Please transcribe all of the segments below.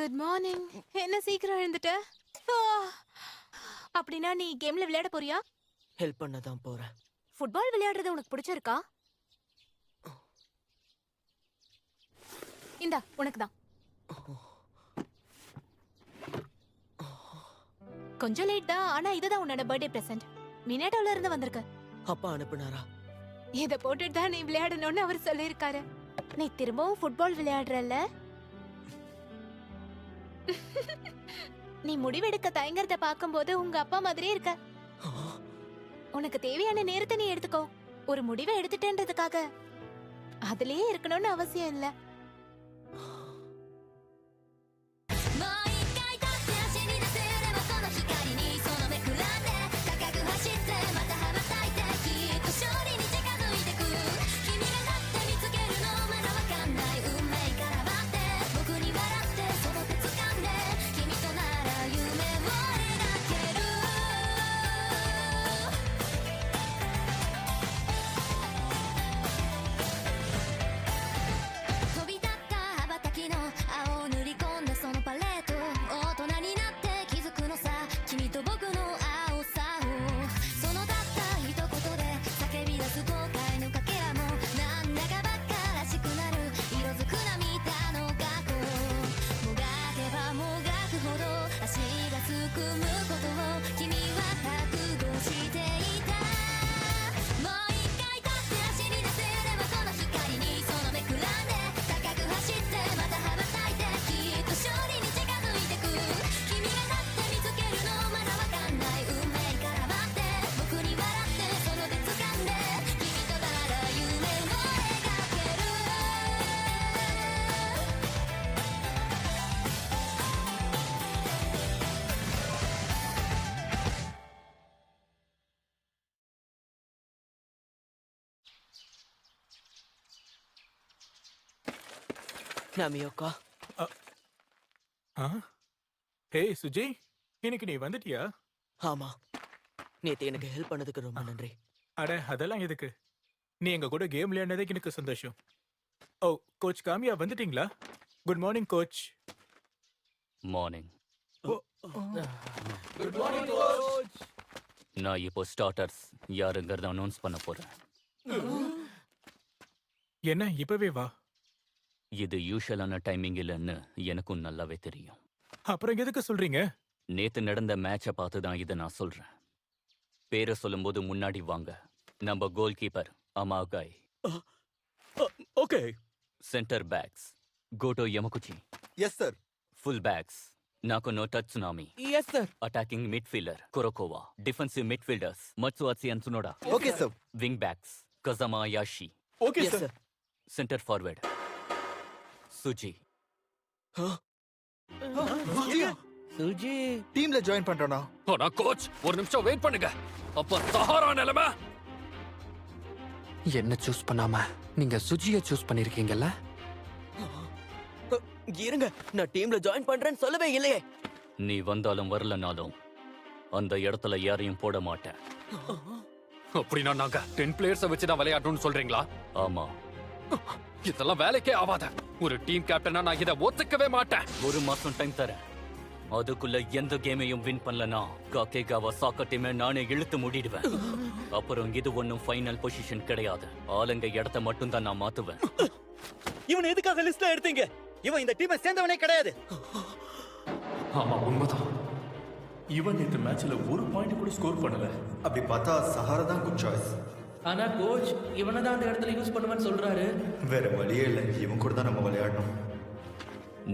Good morning. என்ன சீக்கிரம் எழுந்துட்ட? ஆ, அப்படின்னா நீ கேம்ல விளையாட போறியா? ஹெல்ப் பண்ண தான் போறேன். ஃபுட்பால் விளையாடுறது உனக்கு பிடிச்சிருக்கா? இந்தா உனக்கு தான். கொஞ்சம் லேட் தான், ஆனா இதுதான் உன்னோட பர்த்டே பிரசன்ட். மினேட்டோல இருந்து வந்திருக்கு. அப்பா அனுப்புனாரா? இத போட்டுட்டு தான் நீ விளையாடணும்னு அவர் சொல்லியிருக்காரு. நீ திரும்பவும் ஃபுட்பால் விளையாடுறல்ல? நீ முடிவெடுக்க தயங்கறத பாக்கும்போது உங்க அப்பா மாதிரியே இருக்க. உனக்கு தேவையான நேரத்தை நீ எடுத்துக்கோ. ஒரு முடிவை எடுத்துட்டேன்றதுக்காக அதுலயே இருக்கணும்னு அவசியம் இல்ல. நாமியோக்கா. ஹே சுஜி, இன்னைக்கு நீ வந்துட்டியா? ஆமா, நேத்து எனக்கு ஹெல்ப் பண்ணதுக்கு ரொம்ப நன்றி. அட அதெல்லாம் எதுக்கு? நீ எங்க கூட கேம் விளையாடுனதுக்கு எனக்கு சந்தோஷம். ஓ, கோச் காமியா வந்துட்டீங்களா? Good morning coach. Morning. Good morning coach. நான் இப்போ ஸ்டார்டர்ஸ் யாருங்கிறத அனௌன்ஸ் பண்ண போறேன். என்ன இப்பவே வா? இது யூஷுவலான டைமிங் இல்லைன்னு எனக்கும் நல்லாவே தெரியும். அப்புறம் எதுக்கு சொல்றீங்க? நேத்து நடந்த மேட்சை பார்த்து தான் இதை நான் சொல்றேன். பேரை சொல்லும்போது முன்னாடி வாங்க. நம்ம goalkeeper Amagai. Okay. Centre backs Goto Yamaguchi. Yes sir. Full backs நாகோனோ டட்சுனாமி. Yes sir. Attacking midfielder Kurokawa. Defensive midfielders மட்சுவாட்சி அன்சுனோடா. Okay sir. Wing backs Kazama யாஷி. Okay yes sir. Sir. Centre forward Tsuji. Tsuji டீம்ல join பண்றேனா? ஆனா coach ஒரு நிமிஷம் wait பண்ணுங்க. அப்ப சஹாரா நிலைமை. என்ன சூஸ் பண்ணாம நீங்க சுஜியை சூஸ் பண்ணிருக்கீங்கல்ல? இருங்க, நான் டீம்ல ஜாயின் பண்றேன்னு சொல்லவே இல்லையே. நீ வந்தாலும் வரலனாலும் அந்த இடத்துல யாரையும் போட மாட்டேன். அப்படின்னா நாங்க 10 பிளேயர்ஸை வச்சு தான் விளையாடணும்னு சொல்றீங்களா? ஆமா. இதெல்லாம் வேலைக்கே ஆவாத. ஒரு டீம் கேப்டனா நான் இதை ஒத்துக்கவே மாட்டேன். ஒரு மாசம் டைம் தரேன். அதுக்குள்ள எந்த கேமையும் வின் பண்ணலனா காக்கேகாவா சாக்கர் டீமை நானே இழுத்து மூடிடுவேன். அப்புறம் இது ஒன்னும் ஃபைனல் பொசிஷன் கிடையாது. ஆளுங்க இடத்த மட்டும் தான் நான் மாத்துவேன். இவன் எதுக்காக லிஸ்ட்ல எடுத்தீங்க? இவன் இந்த டீமை சேர்ந்தவனே கிடையாது. ஆமா, உண்மைதான். இவன் இந்த மேட்ச்ல ஒரு பாயிண்ட் கூட ஸ்கோர் பண்ணல. அப்படி பார்த்தா சஹாரா தான் குட் சாய்ஸ். ஆனா கோச் இவனை தான் அந்த இடத்துல யூஸ் பண்ணுவேன்னு சொல்றாரு. வேற வழியே இல்லை, இவன் கூட தான் நம்ம விளையாடணும்.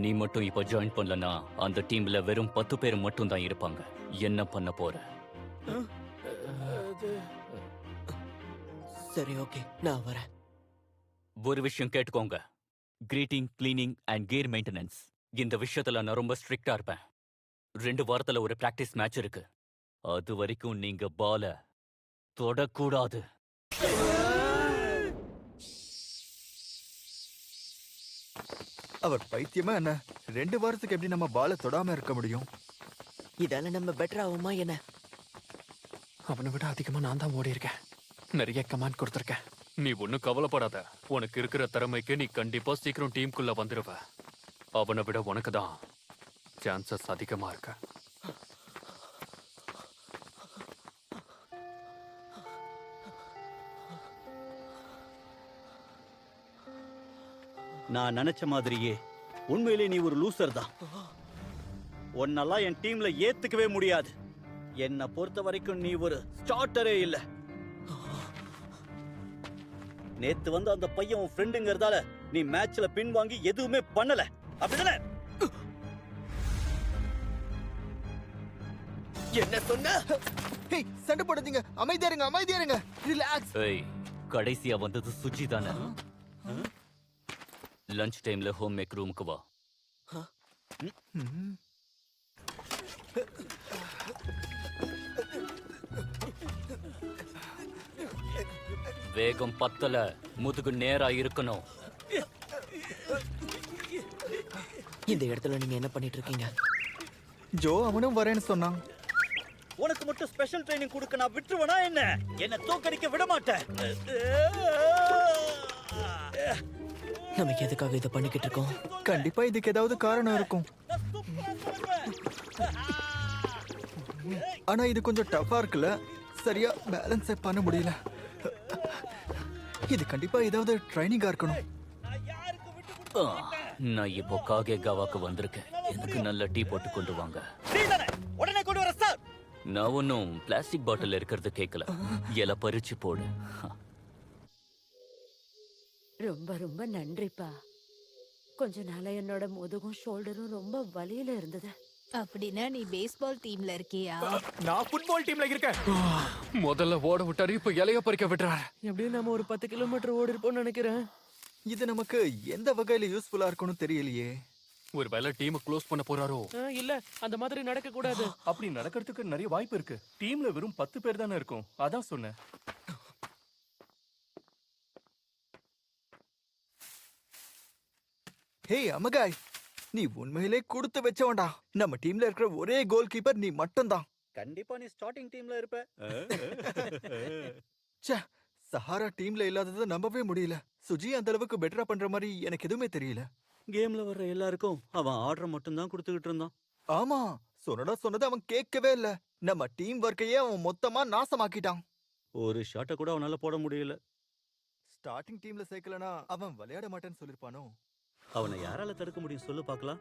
நீ மட்டும் இப்ப ஜாயின் பண்ணலனா அந்த டீம்ல வெறும் 10 பேர் மட்டும் தான் இருப்பாங்க. என்ன பண்ண போற? சரி, ஓகே, நான் வரேன். ஒரு விஷயம் கேட்டுக்கோங்க. Greeting, cleaning and gear maintenance இந்த விஷயத்துல நான் ரொம்ப ஸ்ட்ரிக்டா இருப்பேன். 2 வாரத்துல ஒரு பிராக்டிஸ் மேட்ச் இருக்கு. அது வரைக்கும் நீங்க பால தொடக்கூடாது. அவர் பைத்தியமா என்ன? 2 வாரத்துக்கு எப்படி நம்ம பால தொடாம இருக்க முடியும்? இதால நம்ம பெட்டர் ஆகுமா என்ன? அவனை விட அதிகமா நான் தான் ஓடி இருக்கேன். நிறைய கமாண்ட் கொடுத்துருக்கேன். நீ ஒன்னும் கவலைப்படாத. உனக்கு இருக்கிற திறமைக்கு நீ கண்டிப்பா சீக்கிரம் டீமுக்குள்ள வந்துருவ. அவனை விட உனக்கு தான் சான்சஸ் அதிகமா இருக்கு. நான் நினைச்ச மாதிரியே உண்மையிலே நீ ஒரு லூசர் தான். உன்னெல்லாம் என் டீம்ல ஏத்துக்கவே முடியாது. என்ன பொறுத்த வரைக்கும் நீ ஒரு ஸ்டார்டரே இல்ல. நேத்து வந்து அந்த பையன் உன் ஃப்ரெண்டுங்கிறதால நீ மேட்ச்ல பின் வாங்கி எதுவுமே பண்ணல, அப்படிதானே? என்ன சொன்ன? ஹேய், சண்டை போடாதீங்க. அமைதியா இருங்க, அமைதியா இருங்க. ரிலாக்ஸ். ஏய், கடைசியா வந்தது சுஜி தானே? லஞ்ச் டைம்ல ஹோம் மேக் ரூமுக்கு வா. வேகம் பத்தல, முதுகு நேரா இருக்கணும். இந்த இடத்துல நீங்க என்ன பண்ணிட்டு இருக்கீங்க? ஜோ அவனும் வரேன்னு சொன்னான். உனக்கு மட்டும் ஸ்பெஷல் ட்ரைனிங் கொடுக்க நான் விட்டுருவனா என்ன? என்ன தோக்கடிக்க விட மாட்டேன். நமக்கு எதுக்காக இதை பண்ணிக்கிட்டு இருக்கோம்? கண்டிப்பா இதுக்கு ஏதாவது காரணம் இருக்கும். ஆனா இது கொஞ்சம் டஃபா இருக்குல்ல, சரியா பேலன்ஸ் பண்ண முடியல. இது கண்டிப்பா ஏதாவது ட்ரைனிங்கா இருக்கணும். ஆ, நான் இப்போ காகேகாவாக்கு வந்திருக்கேன். எனக்கு நல்ல டீ போட்டு கொண்டு வாங்க. உடனே கொண்டு வர சார். நான் ஒன்னும் பிளாஸ்டிக் பாட்டில் இருக்கிறது கேட்கல. இலை பறிச்சு போடு. ரொம்ப ரொம்ப நன்றிப்பா. கொஞ்ச நாளா என்னோட முதுகும் ஷோல்டரும் ரொம்ப வலியில இருந்தது. அப்படின்னா நீ பேஸ்பால் டீம்ல இருக்கியா? நான் ஃபுட்பால் டீம்ல இருக்கேன். முதல்ல ஓட விட்டாரு, இப்ப இலைய பறிக்க விட்டுறாரு. எப்படியும் நம்ம ஒரு 10 கிலோமீட்டர் ஓடி இருப்போம்னு நினைக்கிறேன். இது நமக்கு எந்த வகையில யூஸ்ஃபுல்லா இருக்கும்னு தெரியலையே. ஒருவேளை டீமை க்ளோஸ் பண்ண போறாரோ? இல்ல, அந்த மாதிரி நடக்க கூடாது. அப்படி நடக்கிறதுக்கு நிறைய வாய்ப்பு இருக்கு. டீம்ல வெறும் 10 பேர் தானே இருக்கும், அதான் சொன்னேன். ஹே அமகாய், நீ உண்மையிலே கொடுத்து வச்சவன்டா. நம்ம டீம்ல இருக்கிற ஒரே கோல் கீப்பர் நீ மட்டும்தான். கண்டிப்பா நீ ஸ்டார்டிங் டீம்ல இருப்ப. ச்சே, சஹாரா டீம்ல இல்லாததை நம்பவே முடியல. சுஜி அந்த அளவுக்கு பெட்டரா பண்ற மாதிரி எனக்கு எதுவுமே தெரியல. கேம்ல வர்ற எல்லாருக்கும் அவன் ஆர்டர் மட்டும் தான் கொடுத்துக்கிட்டு இருந்தான். ஆமா, சொன்னடா சொன்னது அவன் கேட்கவே இல்ல. நம்ம டீம் ஒர்க்கையே அவன் மொத்தமா நாசமாக்கிட்டான். ஒரு ஷாட்டை கூட அவனால போட முடியல. ஸ்டார்டிங் டீம்ல சேர்க்கலனா அவன் விளையாட மாட்டேன்னு சொல்லிருப்பானோ? அவனை யாரால தடுக்க முடியும் சொல்லு பார்க்கலாம்.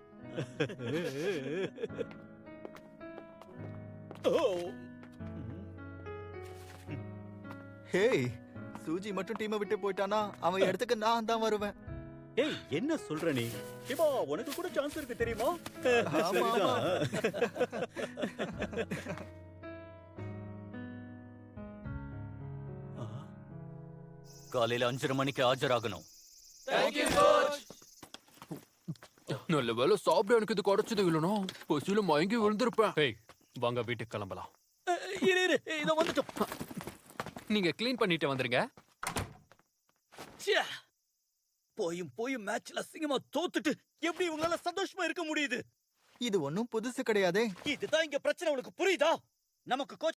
ஹேய், சூஜி மட்டும் டீமை விட்டு போயிட்டானா அவன் இடத்துக்கு நான் தான் வருவேன். ஏய், என்ன சொல்ற நீ? இவா உனக்கு கூட சான்ஸ் இருக்கு தெரியுமா? ஆமா, ஆமா. காலையில 5:30 மணிக்கு ஆஜராகணும். நல்ல வேலை சாப்பிட எனக்கு இது கிடைச்சது இல்லைனா பசியில மயங்கி விழுந்திருப்பேன். ஏய், வாங்க வீட்டுக்கு கிளம்பலாம். இரு இரு, இதோ வந்துட்டோம். நீங்க க்ளீன் பண்ணிட்டு வந்துருங்க. ச்சே, போயும் போயும் மேட்ச்ல அசிங்கமா தோத்துட்டு எப்படி உங்களால சந்தோஷமா இருக்க முடியுது? இது ஒன்னும் புதுசு கிடையாதே. இதுதான் இங்க பிரச்சனை, உனக்கு புரியுதா? நமக்கு கோச்